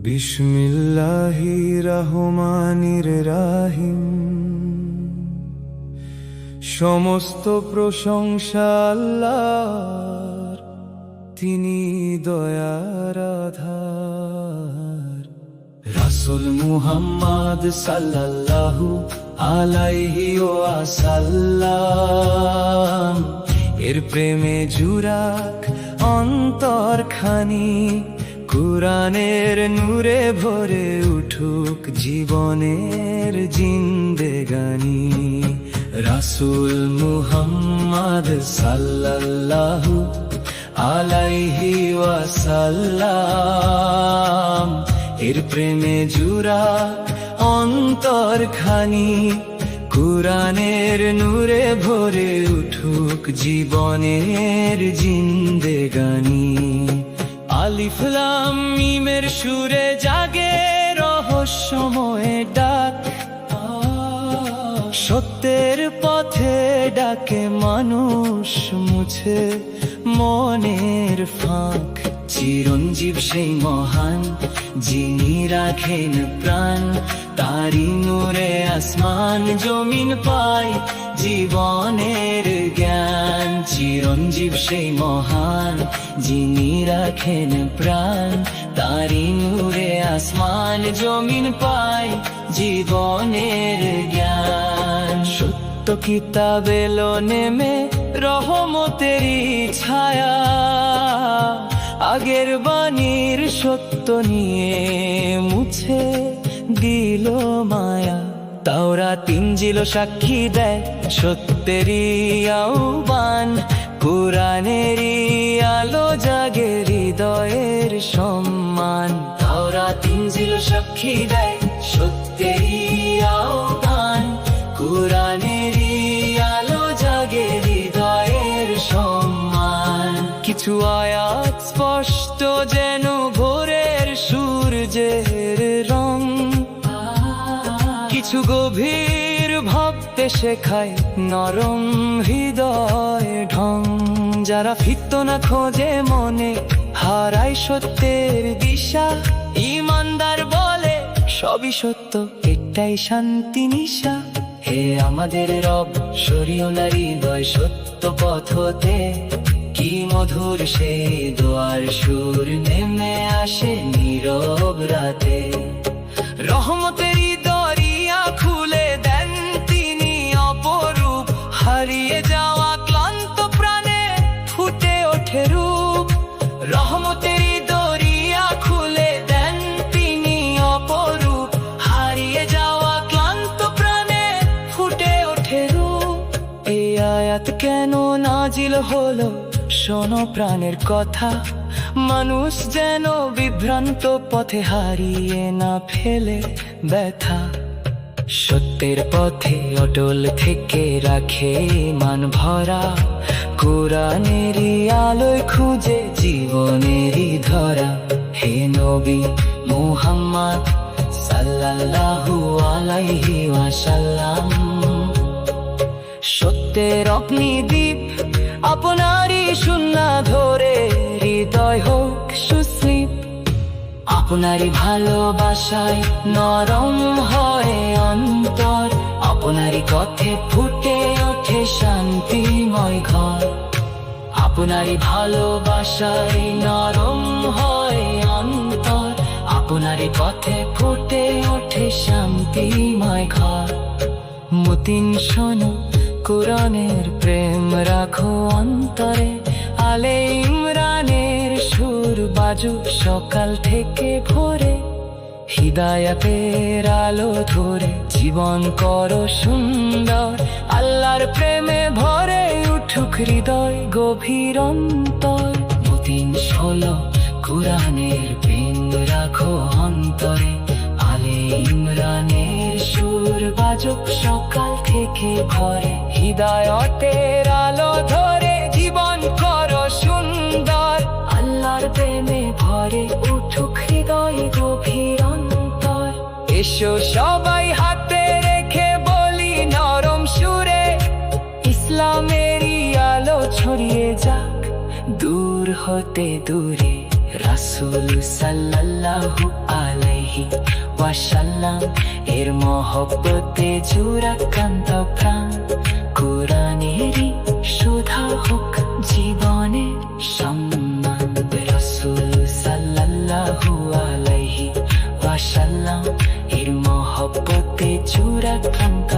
বিসমিল্লাহির রহমানির রহিম। সমস্ত প্রশংসা আল্লাহর, তিনি দয়ার আধার। রাসূল মুহাম্মদ সাল্লাল্লাহু আলাইহি ওয়াসাল্লাম, এর প্রেমে জুরাক অন্তরখানি, কুরআনের নূরে ভরে উঠুক জীবনের জিন্দেগানি। রাসূল মুহাম্মদ সাল্লাল্লাহু আলাইহি ওয়াসাল্লাম, এর প্রেমে জুরাক অন্তরখানি, কুরআনের নূরে ভরে উঠুক জীবনের জিন্দেগানি। আলিফ লাম মিমের সুরে জাগে রহস্যময় ডাক, সত্যের পথে ডাকে মানুষ, মুছে মনের ফাঁক। চিরঞ্জীব সেই মহান, যিনি রাখেন প্রাণ, তারি নূরে আসমান জমিন পায় জীবনের জ্ঞান। চিরঞ্জীব সেই মহান, যিনি রাখেন প্রাণ, তারি নূরে আসমান জমিন পায় জীবনের জ্ঞান। সত্য কিতাব এলো নেমে রহমতেরই ছায়া, আগের বাণীর সত্য নিয়ে মুছে দিল মায়া। তাওরাত ইনজিল সাক্ষী দেয় সত্যেরই আহ্বান, কুরআনেরই আলো জাগে হৃদয়ের সম্মান। তাওরাত ইনজিল সাক্ষী দেয় সত্যেরই আহ্বান, কুরআনেরই আলো জাগে হৃদয়ের সম্মান। কিছু আয়াত স্পষ্ট যেন ভোরের সূর্যের রং, কিছু গভীর ভাবতে শেখায় নরম হৃদয় ঢং। যারা ফিরত না খোঁজে মনে, হারায় সত্যের দিশা, ঈমানদার বলে সবই সত্য, এটাই শান্তি নিশা। হে আমাদের রব, সরিও না হৃদয় সত্য পথ হতে, কি মধুর সেই দোয়ার সুর নেমে আসে নীরব রাতে। রহমতেরই দরিয়া খুলে দেন তিনি অপরূপ, হারিয়ে যাওয়া ক্লান্ত প্রাণে ফুটে ওঠে রূপ। রহমতেরই দরিয়া খুলে দেন তিনি অপরূপ, হারিয়ে যাওয়া ক্লান্ত প্রাণে ফুটে ওঠে রূপ। এই আয়াত কেন নাজিল হলো, শোনো প্রাণের কথা, মানুষ যেন বিভ্রান্ত পথে হারিয়ে না ফেলে ব্যথা। সত্যের পথে অটল থেকে রাখে মান ভরা, কুরআনেরই আলোয় খুঁজে জীবনেরই ধরা। হে নবী মুহাম্মদ সাল্লাল্লাহু আলাইহি ওয়াসাল্লাম, সত্যের অগ্নিদীপ আপনারই সুন্নাহ ধরে হৃদয় হোক সুস্লিপ। আপনারই ভালোবাসায় নরম হয় অন্তর, আপনারই পথে ফুটে ওঠে শান্তিময় ঘর। আপনারই ভালোবাসায় নরম হয় অন্তর, আপনারই পথে ফুটে ওঠে শান্তিময় ঘর। মতিন শোনো কুরআনের প্রেম রাখো অন্তরে, আলে ইমরানের সুর বাজুক সকাল থেকে ভোরে। হিদায়াতের আলো ধরে জীবন করো সুন্দর, আল্লাহর প্রেমে ভরে উঠুক হৃদয় গভীর অন্তর। মতিন শোনো কুরআনের প্রেম রাখো অন্তরে, আলে ইমরানের সুর বাজুক সকাল থেকে ভোরে। হিদায়াতের আলো ধরে জীবন করো সুন্দর, আল্লাহর প্রেমে ভরে উঠুক হৃদয় গভীর অন্তর। এসো সবাই হাতে রেখে বলি নরম সুরে, ইসলামেরই আলো ছড়িয়ে যাক দূর হতে দূরে। রাসূল সাল্লাল্লাহু আলাইহি ওয়াসাল্লাম এর মহব্বতে জুড়াক্রান্ত প্রাণ। কোরআনেরই সুধা হোক জীবনে সম্মান। রাসূল সাল্লাল্লাহু আলাইহি ওয়াসাল্লাম এর মহব্বতে জুড়াক্রান্ত